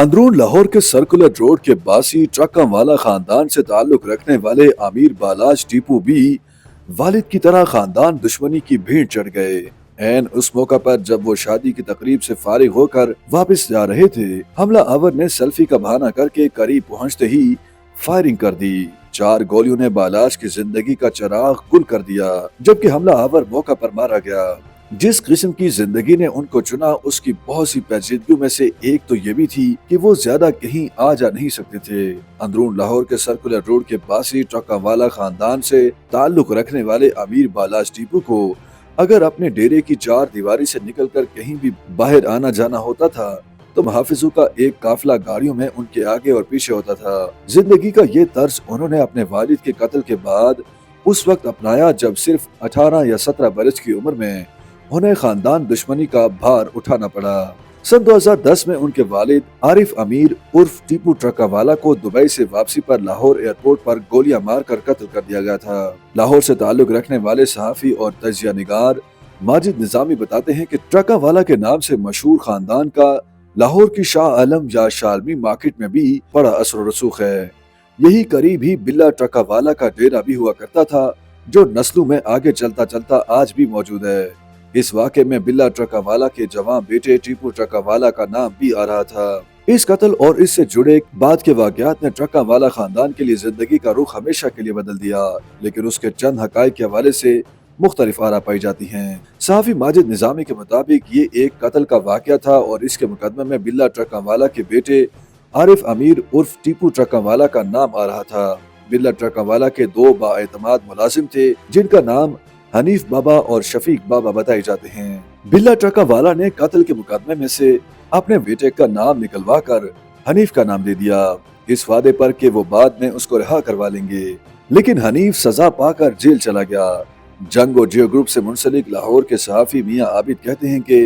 अंदरून लाहौर के circular road के बासी ट्रका वाला खानदान से ताल्लुक रखने वाले अमीर बालाज टीपू भी वालिद की तरह खानदान दुश्मनी की भीड़ चढ़ गए। एन उस मौका पर जब वो शादी की तकरीब से फारिग होकर वापस जा रहे थे, हमला आवर ने सेल्फी का बहाना करके करीब पहुंचते ही फायरिंग कर दी। 4 गोलियों ने बालाज की जिंदगी का चिराग गुल कर दिया, जबकि हमला आवर मौका पर मारा गया। जिस किस्म की जिंदगी ने उनको चुना, उसकी बहुत सी पेचीदगियों में से एक तो ये भी थी कि वो ज्यादा कहीं आ जा नहीं सकते थे। अंदरून लाहौर के सर्कुलर रोड के बासी ट्रका वाला खानदान से ताल्लुक रखने वाले अमीर बालाज टीपू को अगर अपने डेरे की 4 दीवारी से निकलकर कहीं भी बाहर आना जाना होता था तो मुहाफिजों का एक काफिला गाड़ियों में उनके आगे और पीछे होता था। जिंदगी का ये तर्ज उन्होंने अपने वालिद के कत्ल के बाद उस वक्त अपनाया जब सिर्फ 18 या 17 बरस की उम्र में उन्हें खानदान दुश्मनी का भार उठाना पड़ा। सन 2010 में उनके वालिद आरिफ अमीर उर्फ टीपू ट्रकावाला को दुबई से वापसी पर लाहौर एयरपोर्ट पर गोलियां मारकर कत्ल कर दिया गया था। लाहौर से ताल्लुक रखने वाले सहाफी और तजिया निगार माजिद निजामी बताते हैं कि ट्रकावाला के नाम से मशहूर खानदान का लाहौर की शाह आलम या शालमी मार्केट में भी बड़ा असर रसूख है। यही करीब ही बिल्ला ट्रकावाला का डेरा भी हुआ करता था, जो नस्लों में आगे चलता चलता आज भी मौजूद है। इस वाक़े में बिल्ला ट्रकावाला के जवान बेटे टीपू ट्रकावाला का नाम भी आ रहा था। इस कत्ल और इससे जुड़े बाद के वाक़यात ने ट्रकावाला खानदान के लिए जिंदगी का रुख हमेशा के लिए बदल दिया, लेकिन उसके चंद हकाइक के हवाले से मुख्तलिफ आरा पाई जाती हैं। सहाफी माजिद निजामी के मुताबिक ये एक कत्ल का वाक़या था और इसके मुकदमे में बिल्ला ट्रकावाला के बेटे आरिफ अमीर उर्फ टीपू ट्रकावाला का नाम आ रहा था। बिल्ला ट्रकावाला के 2 बाएतमाद मुलाजिम थे, जिनका नाम हनीफ बाबा और शफीक बाबा बताए जाते हैं। बिल्ला ट्रकावाला ने कत्ल के मुकदमे में से अपने बेटे का नाम निकलवा कर हनीफ का नाम दे दिया, इस वादे पर कि वो बाद में उसको रिहा करवा लेंगे, लेकिन हनीफ सजा पाकर जेल चला गया। जंग और जियो ग्रुप से मुंसलिक लाहौर के सहाफी मियां आबिद कहते हैं कि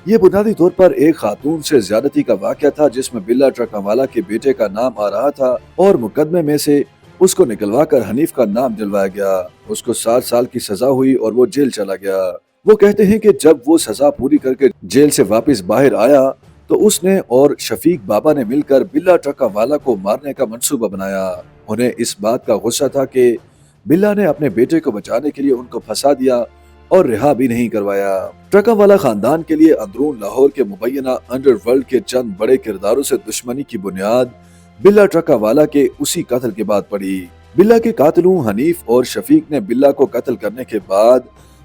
ये बुनियादी तौर पर एक खातून से ज्यादती का वाक़या था, जिसमें बिल्ला ट्रकावाला के बेटे का नाम आ रहा था और मुकदमे में से उसको निकलवा कर हनीफ का नाम दिलवाया गया। उसको 7 साल की सजा हुई और वो जेल चला गया। वो कहते हैं कि जब वो सजा पूरी करके जेल से वापस बाहर आया तो उसने और शफीक बाबा ने मिलकर बिल्ला ट्रकावाला को मारने का मंसूबा बनाया। उन्हें इस बात का गुस्सा था कि बिल्ला ने अपने बेटे को बचाने के लिए उनको फंसा दिया और रिहा भी नहीं करवाया। ट्रकावाला खानदान के लिए अंदरून लाहौर के मुबैना अंडरवर्ल्ड के चंद बड़े किरदारों से दुश्मनी की बुनियाद बिल्ला ट्रकावाला के उसी कत्ल के बाद पड़ी। बिल्ला के कातिलों हनीफ और शफीक ने बिल्ला को कत्ल करने के बाद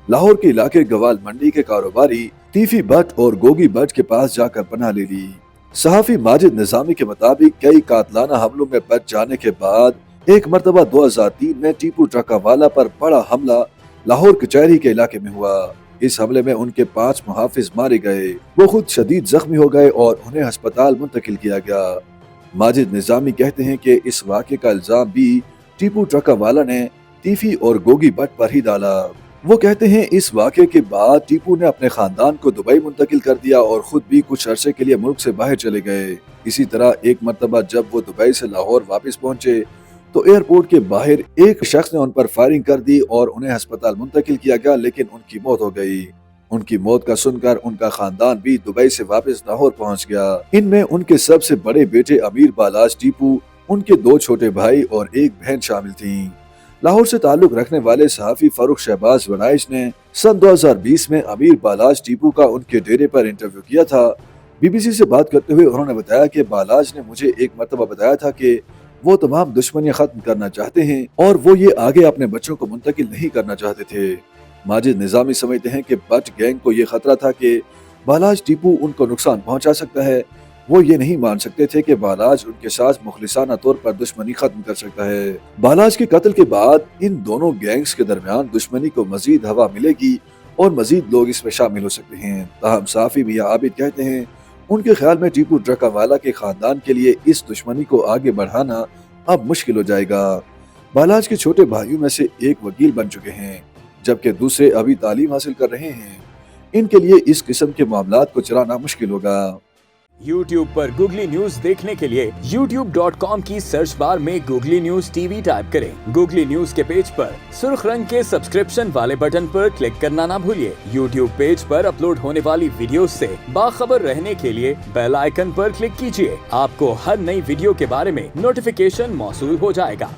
लाहौर के इलाके गवाल मंडी के कारोबारी तीफी भट्ट और गोगी भट्ट के पास जाकर पनाह ले ली। सहाफी माजिद निजामी के मुताबिक कई कातलाना हमलों में बच जाने के बाद एक मरतबा 2003 में टीपू ट्रकावाला पर बड़ा हमला लाहौर कचहरी के इलाके में हुआ। इस हमले में उनके 5 मुहाफिज मारे गए। वो खुद शदीद जख्मी हो गए और उन्हें अस्पताल मुंतकिल किया गया। माजिद निजामी कहते हैं कि इस वाक़े का इल्जाम भी टीपू ट्रकावाला ने तीफी और गोगी भट्ट पर ही डाला। वो कहते हैं इस वाक़े के बाद टीपू ने अपने खानदान को दुबई मुंतकिल कर दिया और खुद भी कुछ अरसे के लिए मुल्क से बाहर चले गए। इसी तरह एक मरतबा जब वो दुबई से लाहौर वापस पहुंचे तो एयरपोर्ट के बाहर एक शख्स ने उन पर फायरिंग कर दी और उन्हें अस्पताल मुंतकिल किया गया, लेकिन उनकी मौत हो गई। उनकी मौत का सुनकर उनका खानदान भी दुबई से वापस लाहौर पहुंच गया। इनमें उनके सबसे बड़े बेटे अमीर बालाज टीपू, उनके 2 छोटे भाई और एक बहन शामिल थीं। लाहौर से ताल्लुक रखने वाले सहाफी फरूख शहबाज वनाइश ने सन 2020 में अमीर बालाज टीपू का उनके डेरे पर इंटरव्यू किया था। बीबीसी से बात करते हुए उन्होंने बताया कि बालाज ने मुझे एक मरतबा बताया था कि वो तमाम दुश्मनियां खत्म करना चाहते हैं और वो ये आगे अपने बच्चों को मुंतकिल नहीं करना चाहते थे। माजिद निजामी समझते हैं कि भट्ट गैंग को ये खतरा था कि बालाज टीपू उनको नुकसान पहुंचा सकता है। वो ये नहीं मान सकते थे कि बालाज उनके साथ मुखलिसाना तौर पर दुश्मनी खत्म कर सकता है। बालाज के कत्ल के बाद इन दोनों गैंग्स के दरमियान दुश्मनी को मजीद हवा मिलेगी और मजीद लोग इसमें शामिल हो सकते हैं। ताहम सहाफी मियां आबिद कहते हैं उनके ख्याल में टीपू ट्रकावाला के खानदान के लिए इस दुश्मनी को आगे बढ़ाना अब मुश्किल हो जाएगा। बालाज के छोटे भाइयों में से एक वकील बन चुके हैं, जबकि दूसरे अभी तालीम हासिल कर रहे हैं। इनके लिए इस किस्म के मामलात को चलाना मुश्किल होगा। YouTube पर गूगली न्यूज देखने के लिए youtube.com की सर्च बार में गूगली न्यूज टीवी टाइप करें। गूगली न्यूज के पेज पर सुर्ख रंग के सब्सक्रिप्शन वाले बटन पर क्लिक करना ना भूलिए। YouTube पेज पर अपलोड होने वाली वीडियोस से बाखबर रहने के लिए बेल आइकन पर क्लिक कीजिए। आपको हर नई वीडियो के बारे में नोटिफिकेशन मौसूल हो जाएगा।